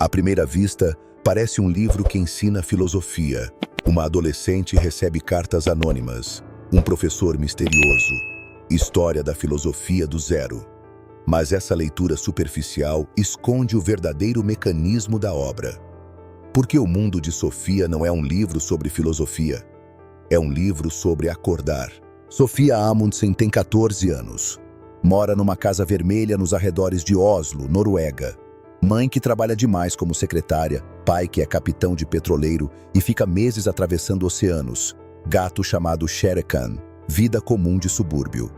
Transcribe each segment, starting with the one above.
À primeira vista, parece um livro que ensina filosofia. Uma adolescente recebe cartas anônimas. Um professor misterioso. História da filosofia do zero. Mas essa leitura superficial esconde o verdadeiro mecanismo da obra. Porque O Mundo de Sofia não é um livro sobre filosofia. É um livro sobre acordar. Sofia Amundsen tem 14 anos. Mora numa casa vermelha nos arredores de Oslo, Noruega. Mãe que trabalha demais como secretária, pai que é capitão de petroleiro e fica meses atravessando oceanos. Gato chamado Shere-Khan, vida comum de subúrbio.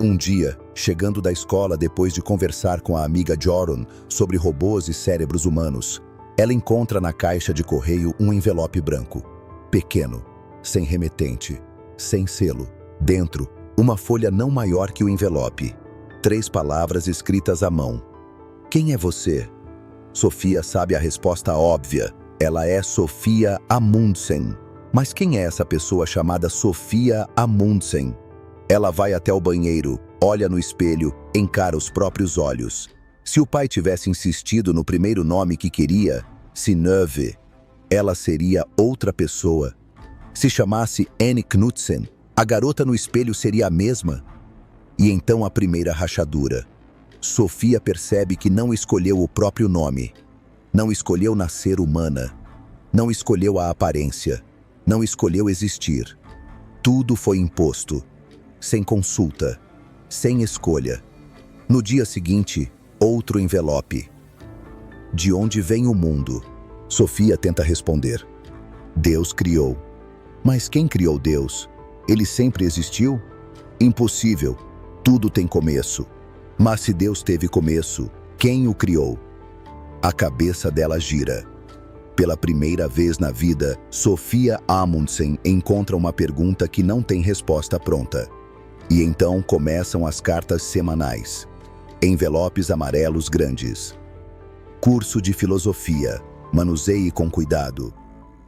Um dia, chegando da escola depois de conversar com a amiga Jorun sobre robôs e cérebros humanos, ela encontra na caixa de correio um envelope branco, pequeno, sem remetente, sem selo. Dentro, uma folha não maior que o envelope. 3 palavras escritas à mão. Quem é você? Sofia sabe a resposta óbvia. Ela é Sofia Amundsen. Mas quem é essa pessoa chamada Sofia Amundsen? Ela vai até o banheiro, olha no espelho, encara os próprios olhos. Se o pai tivesse insistido no primeiro nome que queria, Synnøve, ela seria outra pessoa. Se chamasse Anne Knudsen, a garota no espelho seria a mesma? E então a primeira rachadura. Sofia percebe que não escolheu o próprio nome. Não escolheu nascer humana. Não escolheu a aparência. Não escolheu existir. Tudo foi imposto. Sem consulta. Sem escolha. No dia seguinte, outro envelope. De onde vem o mundo? Sofia tenta responder. Deus criou. Mas quem criou Deus? Ele sempre existiu? Impossível. Tudo tem começo. Mas se Deus teve começo, quem o criou? A cabeça dela gira. Pela primeira vez na vida, Sofia Amundsen encontra uma pergunta que não tem resposta pronta. E então começam as cartas semanais. Envelopes amarelos grandes. Curso de filosofia. Manuseie com cuidado.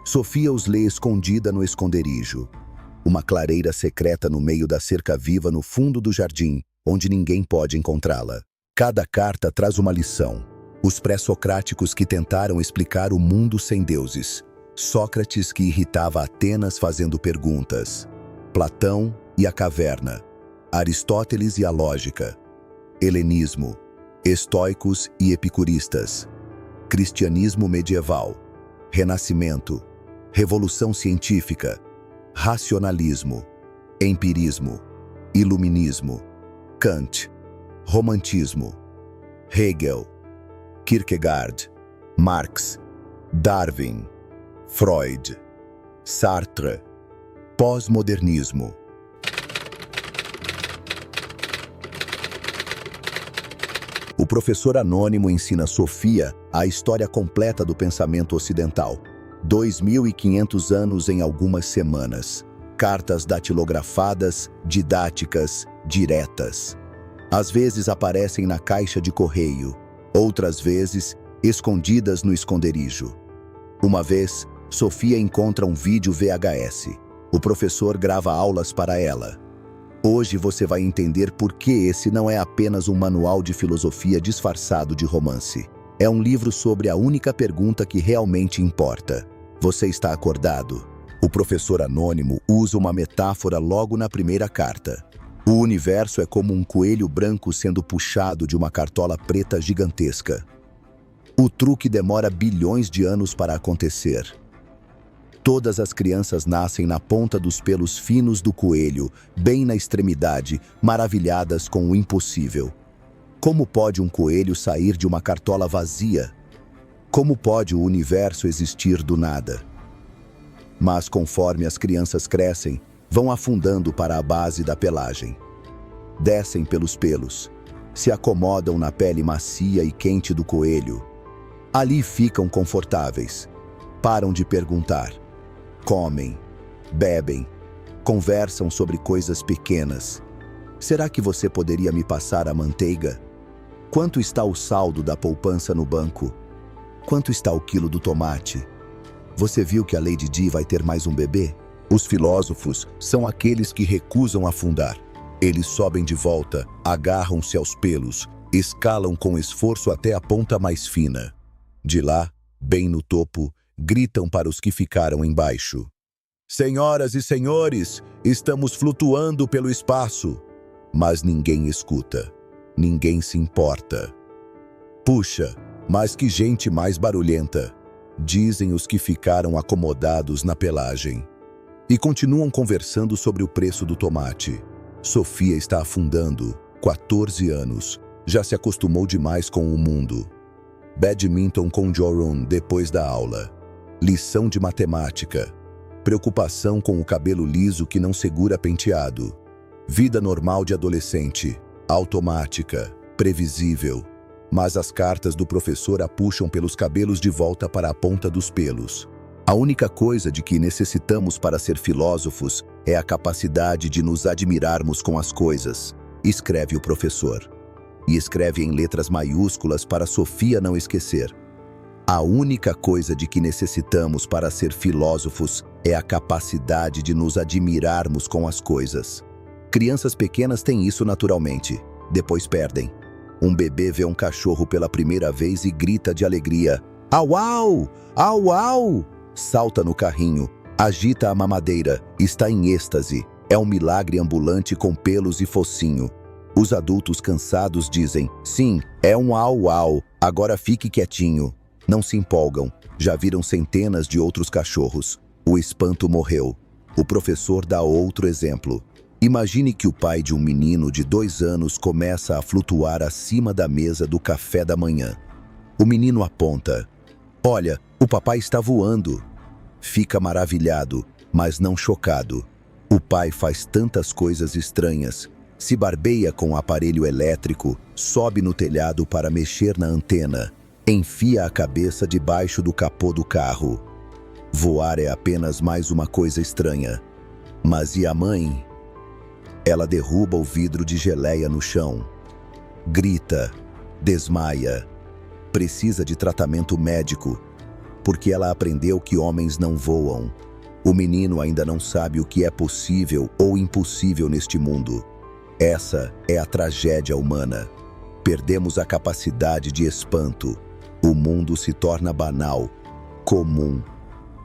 Sofia os lê escondida no esconderijo. Uma clareira secreta no meio da cerca viva no fundo do jardim, onde ninguém pode encontrá-la. Cada carta traz uma lição. Os pré-socráticos que tentaram explicar o mundo sem deuses. Sócrates que irritava Atenas fazendo perguntas. Platão e a caverna. Aristóteles e a lógica. Helenismo. Estoicos e epicuristas. Cristianismo medieval. Renascimento. Revolução científica. Racionalismo. Empirismo. Iluminismo. Kant. Romantismo. Hegel. Kierkegaard. Marx. Darwin. Freud. Sartre. Pós-modernismo. O professor anônimo ensina Sofia a história completa do pensamento ocidental. 2.500 anos em algumas semanas. Cartas datilografadas, didáticas, diretas. Às vezes aparecem na caixa de correio, outras vezes escondidas no esconderijo. Uma vez, Sofia encontra um vídeo VHS. O professor grava aulas para ela. Hoje você vai entender por que esse não é apenas um manual de filosofia disfarçado de romance. É um livro sobre a única pergunta que realmente importa. Você está acordado? O professor anônimo usa uma metáfora logo na primeira carta. O universo é como um coelho branco sendo puxado de uma cartola preta gigantesca. O truque demora bilhões de anos para acontecer. Todas as crianças nascem na ponta dos pelos finos do coelho, bem na extremidade, maravilhadas com o impossível. Como pode um coelho sair de uma cartola vazia? Como pode o universo existir do nada? Mas conforme as crianças crescem, vão afundando para a base da pelagem. Descem pelos pelos, se acomodam na pele macia e quente do coelho. Ali ficam confortáveis, param de perguntar. Comem, bebem, conversam sobre coisas pequenas. Será que você poderia me passar a manteiga? Quanto está o saldo da poupança no banco? Quanto está o quilo do tomate? Você viu que a Lady Di vai ter mais um bebê? Os filósofos são aqueles que recusam afundar. Eles sobem de volta, agarram-se aos pelos, escalam com esforço até a ponta mais fina. De lá, bem no topo, gritam para os que ficaram embaixo. Senhoras e senhores, estamos flutuando pelo espaço. Mas ninguém escuta. Ninguém se importa. Puxa, mas que gente mais barulhenta, dizem os que ficaram acomodados na pelagem. E continuam conversando sobre o preço do tomate. Sofia está afundando, 14 anos, já se acostumou demais com o mundo. Badminton com Jorun depois da aula. Lição de matemática. Preocupação com o cabelo liso que não segura penteado. Vida normal de adolescente, automática, previsível. Mas as cartas do professor a puxam pelos cabelos de volta para a ponta dos pelos. A única coisa de que necessitamos para ser filósofos é a capacidade de nos admirarmos com as coisas, escreve o professor. E escreve em letras maiúsculas para Sofia não esquecer. A única coisa de que necessitamos para ser filósofos é a capacidade de nos admirarmos com as coisas. Crianças pequenas têm isso naturalmente, depois perdem. Um bebê vê um cachorro pela primeira vez e grita de alegria. Au, au! Au, au! Salta no carrinho, agita a mamadeira, está em êxtase. É um milagre ambulante com pelos e focinho. Os adultos cansados dizem, sim, é um au, au, agora fique quietinho. Não se empolgam, já viram centenas de outros cachorros. O espanto morreu. O professor dá outro exemplo. Imagine que o pai de um menino de 2 anos começa a flutuar acima da mesa do café da manhã. O menino aponta. Olha, o papai está voando. Fica maravilhado, mas não chocado. O pai faz tantas coisas estranhas. Se barbeia com o aparelho elétrico, sobe no telhado para mexer na antena, enfia a cabeça debaixo do capô do carro. Voar é apenas mais uma coisa estranha. Mas e a mãe? Ela derruba o vidro de geleia no chão. Grita, desmaia. Precisa de tratamento médico, porque ela aprendeu que homens não voam. O menino ainda não sabe o que é possível ou impossível neste mundo. Essa é a tragédia humana. Perdemos a capacidade de espanto. O mundo se torna banal, comum,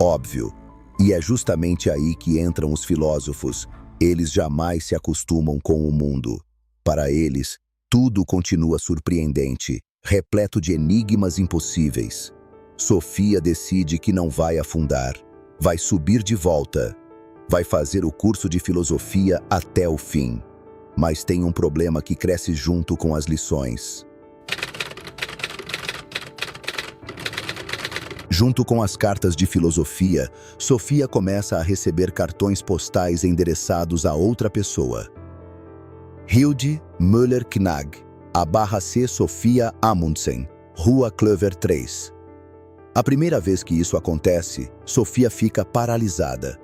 óbvio. E é justamente aí que entram os filósofos. Eles jamais se acostumam com o mundo. Para eles, tudo continua surpreendente, repleto de enigmas impossíveis. Sofia decide que não vai afundar, vai subir de volta, vai fazer o curso de filosofia até o fim. Mas tem um problema que cresce junto com as lições. Junto com as cartas de filosofia, Sofia começa a receber cartões postais endereçados a outra pessoa. Hilde Müller-Knag, /C Sofia Amundsen, Rua Klöver 3. A primeira vez que isso acontece, Sofia fica paralisada.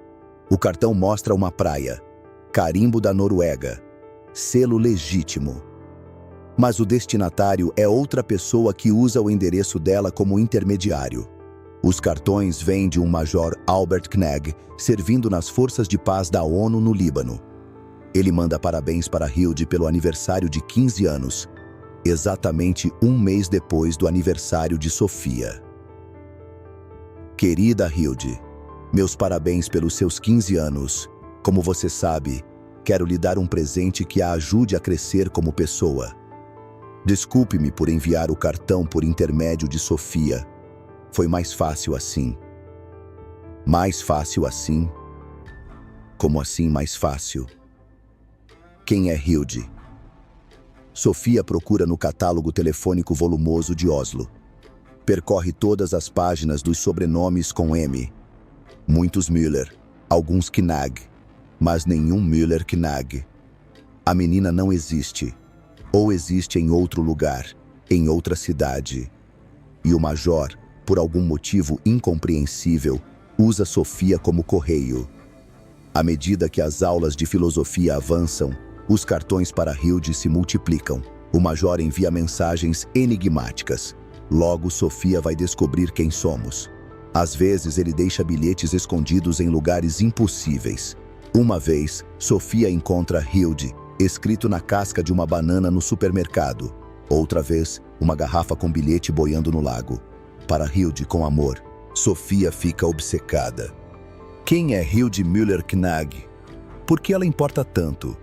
O cartão mostra uma praia, carimbo da Noruega, selo legítimo. Mas o destinatário é outra pessoa que usa o endereço dela como intermediário. Os cartões vêm de um major Albert Knag, servindo nas forças de paz da ONU no Líbano. Ele manda parabéns para Hilde pelo aniversário de 15 anos, exatamente um mês depois do aniversário de Sofia. Querida Hilde, meus parabéns pelos seus 15 anos. Como você sabe, quero lhe dar um presente que a ajude a crescer como pessoa. Desculpe-me por enviar o cartão por intermédio de Sofia. Foi mais fácil assim. Mais fácil assim? Como assim mais fácil? Quem é Hilde? Sofia procura no catálogo telefônico volumoso de Oslo. Percorre todas as páginas dos sobrenomes com M. Muitos Müller, alguns Knag, mas nenhum Müller-Knag. A menina não existe, ou existe em outro lugar, em outra cidade. E o major, por algum motivo incompreensível, usa Sofia como correio. À medida que as aulas de filosofia avançam, os cartões para Hilde se multiplicam. O major envia mensagens enigmáticas. Logo, Sofia vai descobrir quem somos. Às vezes, ele deixa bilhetes escondidos em lugares impossíveis. Uma vez, Sofia encontra Hilde, escrito na casca de uma banana no supermercado. Outra vez, uma garrafa com bilhete boiando no lago. para Hilde com amor, Sofia fica obcecada. Quem é Hilde Müller-Knag? Por que ela importa tanto?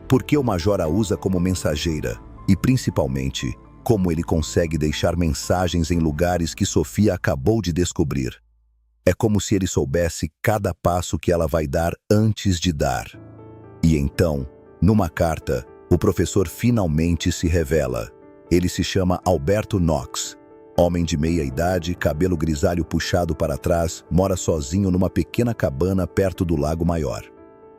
Por que o Major a usa como mensageira? E, principalmente, como ele consegue deixar mensagens em lugares que Sofia acabou de descobrir? É como se ele soubesse cada passo que ela vai dar antes de dar. E então, numa carta, o professor finalmente se revela. Ele se chama Alberto Knox. Homem de meia-idade, cabelo grisalho puxado para trás, mora sozinho numa pequena cabana perto do Lago Maior.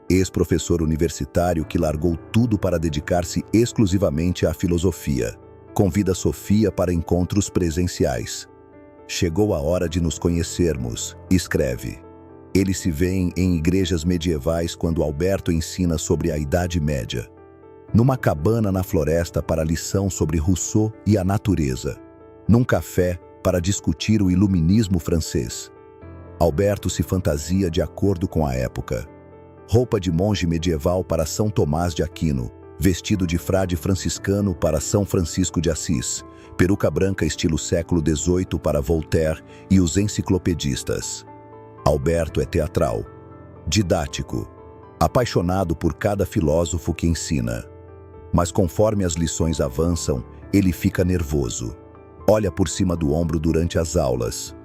Ex-professor universitário que largou tudo para dedicar-se exclusivamente à filosofia. Convida Sofia para encontros presenciais. Chegou a hora de nos conhecermos, escreve. Eles se veem em igrejas medievais quando Alberto ensina sobre a Idade Média. Numa cabana na floresta para lição sobre Rousseau e a natureza. Num café para discutir o iluminismo francês. Alberto se fantasia de acordo com a época. Roupa de monge medieval para São Tomás de Aquino, vestido de frade franciscano para São Francisco de Assis, peruca branca estilo século XVIII para Voltaire e os enciclopedistas. Alberto é teatral, didático, apaixonado por cada filósofo que ensina. Mas conforme as lições avançam, ele fica nervoso. Olha por cima do ombro durante as aulas.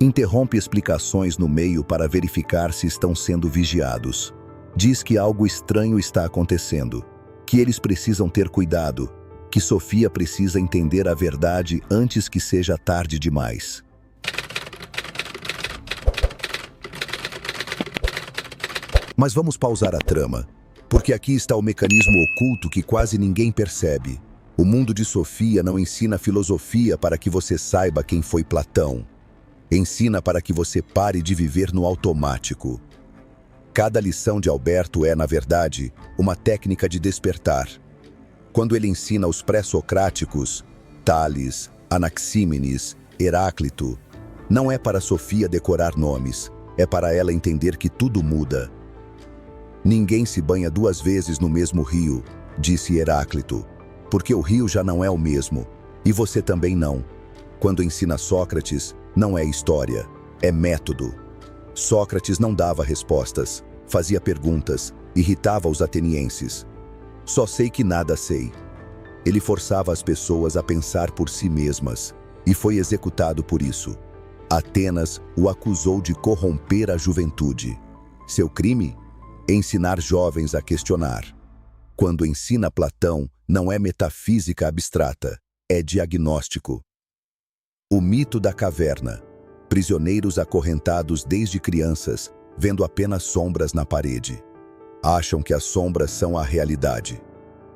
Interrompe explicações no meio para verificar se estão sendo vigiados. Diz que algo estranho está acontecendo, que eles precisam ter cuidado, que Sofia precisa entender a verdade antes que seja tarde demais. Mas vamos pausar a trama, porque aqui está o mecanismo oculto que quase ninguém percebe. O mundo de Sofia não ensina filosofia para que você saiba quem foi Platão. Ensina para que você pare de viver no automático. Cada lição de Alberto é, na verdade, uma técnica de despertar. Quando ele ensina os pré-socráticos, Tales, Anaxímenes, Heráclito, não é para Sofia decorar nomes, é para ela entender que tudo muda. Ninguém se banha 2 vezes no mesmo rio, disse Heráclito, porque o rio já não é o mesmo, e você também não. Quando ensina Sócrates, não é história, é método. Sócrates não dava respostas, fazia perguntas, irritava os atenienses. Só sei que nada sei. Ele forçava as pessoas a pensar por si mesmas, e foi executado por isso. Atenas o acusou de corromper a juventude. Seu crime? Ensinar jovens a questionar. Quando ensina Platão, não é metafísica abstrata, é diagnóstico. O mito da caverna. Prisioneiros acorrentados desde crianças, vendo apenas sombras na parede. Acham que as sombras são a realidade.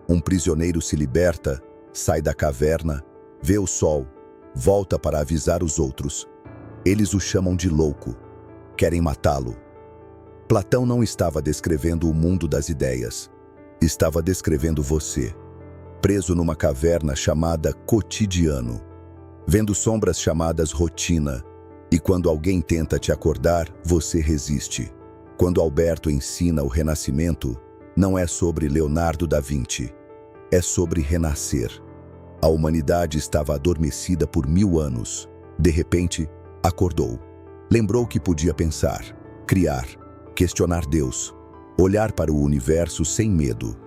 Um prisioneiro se liberta, sai da caverna, vê o sol, volta para avisar os outros. Eles o chamam de louco. Querem matá-lo. Platão não estava descrevendo o mundo das ideias. Estava descrevendo você, preso numa caverna chamada cotidiano, vendo sombras chamadas rotina, e quando alguém tenta te acordar, você resiste. Quando Alberto ensina o renascimento, não é sobre Leonardo da Vinci, é sobre renascer. A humanidade estava adormecida por 1000 anos. De repente, acordou. Lembrou que podia pensar, criar, questionar Deus, olhar para o universo sem medo.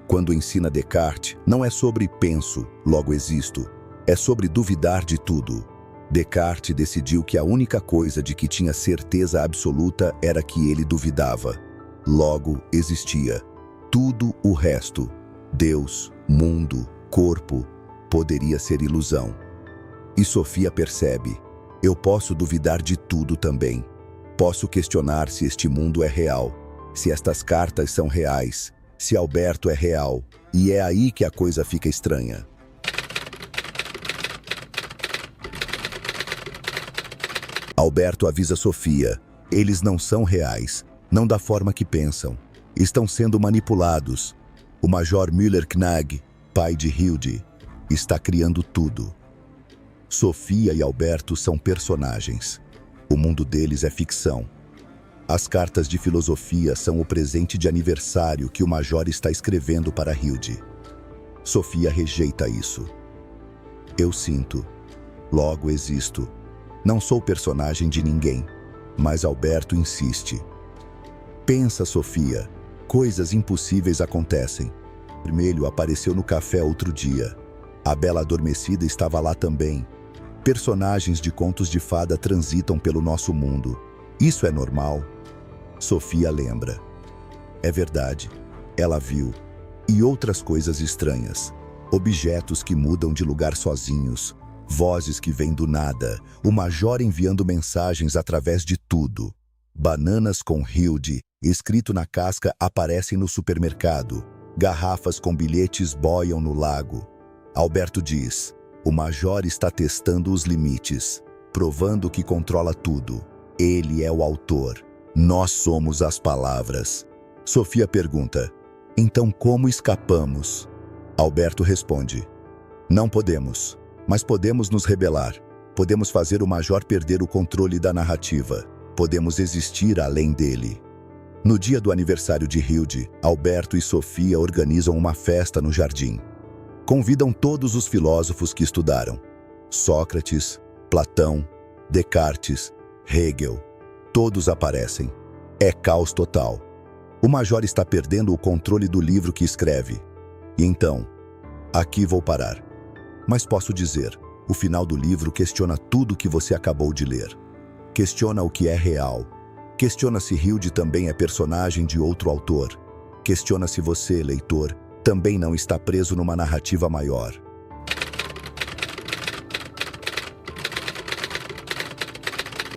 Quando ensina Descartes, não é sobre penso, logo existo, é sobre duvidar de tudo. Descartes decidiu que a única coisa de que tinha certeza absoluta era que ele duvidava. Logo existia. Tudo o resto, Deus, mundo, corpo, poderia ser ilusão. E Sofia percebe, eu posso duvidar de tudo também. Posso questionar se este mundo é real, se estas cartas são reais, se Alberto é real, e é aí que a coisa fica estranha. Alberto avisa Sofia, eles não são reais, não da forma que pensam. Estão sendo manipulados. O Major Müller-Knag, pai de Hilde, está criando tudo. Sofia e Alberto são personagens. O mundo deles é ficção. As cartas de filosofia são o presente de aniversário que o Major está escrevendo para Hilde. Sofia rejeita isso. Eu sinto, logo existo. Não sou personagem de ninguém, mas Alberto insiste. Pensa, Sofia, coisas impossíveis acontecem. O vermelho apareceu no café outro dia. A Bela Adormecida estava lá também. Personagens de contos de fada transitam pelo nosso mundo. Isso é normal? Sofia lembra. É verdade. Ela viu. E outras coisas estranhas. Objetos que mudam de lugar sozinhos. Vozes que vêm do nada. O Major enviando mensagens através de tudo. Bananas com Hilde, escrito na casca, aparecem no supermercado. Garrafas com bilhetes boiam no lago. Alberto diz: o Major está testando os limites, provando que controla tudo. Ele é o autor. Nós somos as palavras. Sofia pergunta: então como escapamos? Alberto responde: não podemos, mas podemos nos rebelar. Podemos fazer o Major perder o controle da narrativa. Podemos existir além dele. No dia do aniversário de Hilde, Alberto e Sofia organizam uma festa no jardim. Convidam todos os filósofos que estudaram. Sócrates, Platão, Descartes, Hegel. Todos aparecem. É caos total. O Major está perdendo o controle do livro que escreve. E então, aqui vou parar. Mas posso dizer, o final do livro questiona tudo o que você acabou de ler. Questiona o que é real. Questiona se Hilde também é personagem de outro autor. Questiona se você, leitor, também não está preso numa narrativa maior.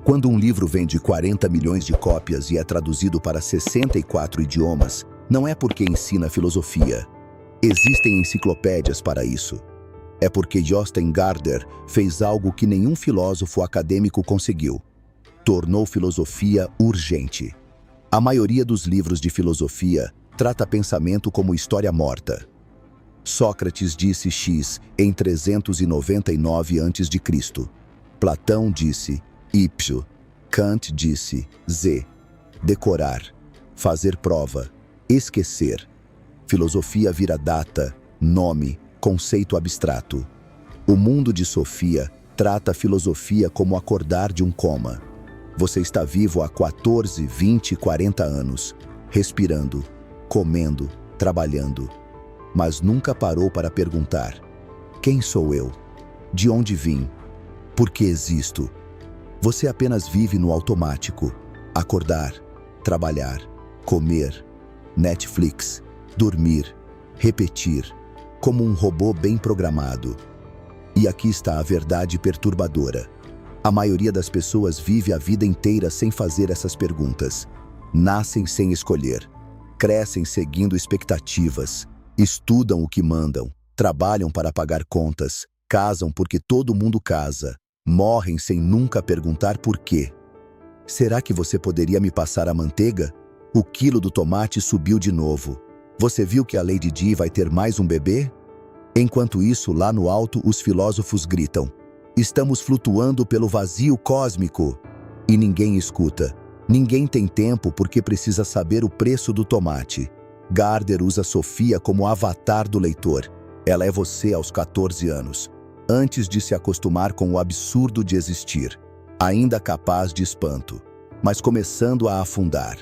Quando um livro vende 40 milhões de cópias e é traduzido para 64 idiomas, não é porque ensina filosofia. Existem enciclopédias para isso. É porque Jostein Gaarder fez algo que nenhum filósofo acadêmico conseguiu. Tornou filosofia urgente. A maioria dos livros de filosofia trata pensamento como história morta. Sócrates disse X em 399 a.C. Platão disse Y. Kant disse Z. Decorar, fazer prova, esquecer. Filosofia vira data, nome, conceito abstrato. O mundo de Sofia trata a filosofia como acordar de um coma. Você está vivo há 14, 20, 40 anos, respirando, comendo, trabalhando, mas nunca parou para perguntar: quem sou eu? De onde vim? Por que existo? Você apenas vive no automático. Acordar, trabalhar, comer, Netflix, dormir, repetir, como um robô bem programado. E aqui está a verdade perturbadora. A maioria das pessoas vive a vida inteira sem fazer essas perguntas. Nascem sem escolher. Crescem seguindo expectativas. Estudam o que mandam. Trabalham para pagar contas. Casam porque todo mundo casa. Morrem sem nunca perguntar por quê. Será que você poderia me passar a manteiga? O quilo do tomate subiu de novo. Você viu que a Lady Di vai ter mais um bebê? Enquanto isso, lá no alto, os filósofos gritam: estamos flutuando pelo vazio cósmico. E ninguém escuta. Ninguém tem tempo porque precisa saber o preço do tomate. Gaarder usa Sofia como avatar do leitor. Ela é você aos 14 anos, antes de se acostumar com o absurdo de existir, ainda capaz de espanto, mas começando a afundar.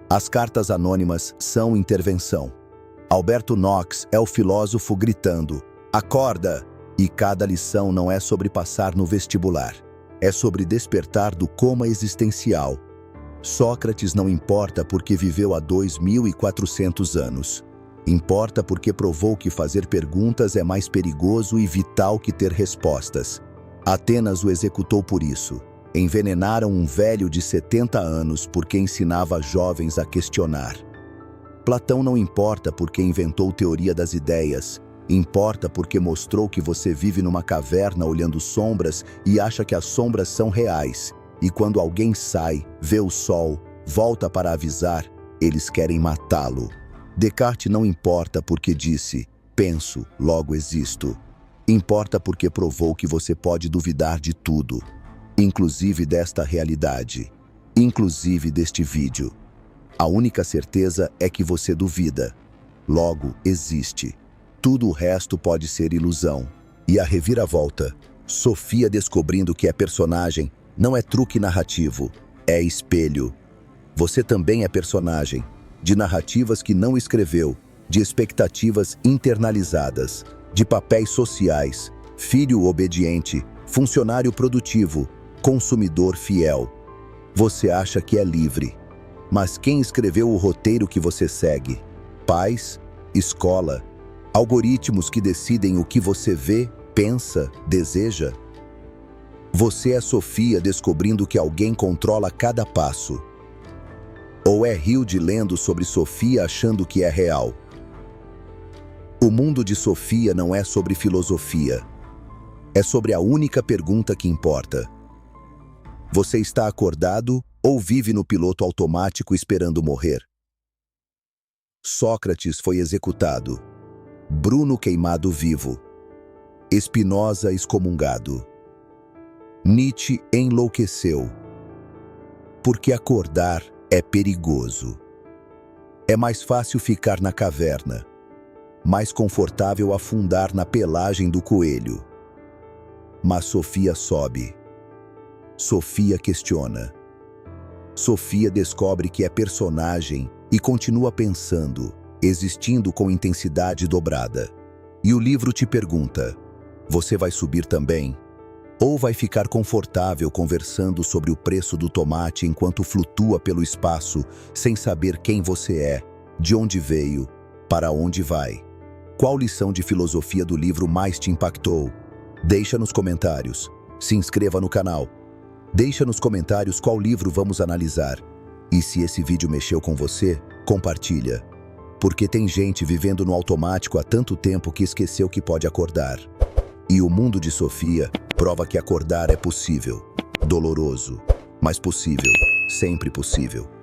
As cartas anônimas são intervenção. Alberto Knox é o filósofo gritando: acorda! E cada lição não é sobre passar no vestibular. É sobre despertar do coma existencial. Sócrates não importa porque viveu há 2.400 anos. Importa porque provou que fazer perguntas é mais perigoso e vital que ter respostas. Atenas o executou por isso. Envenenaram um velho de 70 anos porque ensinava jovens a questionar. Platão não importa porque inventou teoria das ideias. Importa porque mostrou que você vive numa caverna olhando sombras e acha que as sombras são reais. E quando alguém sai, vê o sol, volta para avisar, eles querem matá-lo. Descartes não importa porque disse: penso, logo existo. Importa porque provou que você pode duvidar de tudo, inclusive desta realidade, inclusive deste vídeo. A única certeza é que você duvida. Logo, existe. Tudo o resto pode ser ilusão. E a reviravolta, Sofia descobrindo que é personagem, Não é truque narrativo, é espelho. Você também é personagem, de narrativas que não escreveu, de expectativas internalizadas, de papéis sociais, filho obediente, funcionário produtivo, consumidor fiel. Você acha que é livre, mas quem escreveu o roteiro que você segue? Pais, escola, algoritmos que decidem o que você vê, pensa, deseja? Você é Sofia descobrindo que alguém controla cada passo. Ou é Hilde lendo sobre Sofia achando que é real? O mundo de Sofia não é sobre filosofia. É sobre a única pergunta que importa. Você está acordado ou vive no piloto automático esperando morrer? Sócrates foi executado. Bruno queimado vivo. Spinoza excomungado. Nietzsche enlouqueceu. Porque acordar é perigoso. É mais fácil ficar na caverna, mais confortável afundar na pelagem do coelho. Mas Sofia sobe. Sofia questiona. Sofia descobre que é personagem e continua pensando, existindo com intensidade dobrada. E o livro te pergunta: você vai subir também? Ou vai ficar confortável conversando sobre o preço do tomate enquanto flutua pelo espaço, sem saber quem você é, de onde veio, para onde vai? Qual lição de filosofia do livro mais te impactou? Deixa nos comentários. Se inscreva no canal. Deixa nos comentários qual livro vamos analisar. E se esse vídeo mexeu com você, compartilha. Porque tem gente vivendo no automático há tanto tempo que esqueceu que pode acordar. E o mundo de Sofia prova que acordar é possível. Doloroso, mas possível. Sempre possível.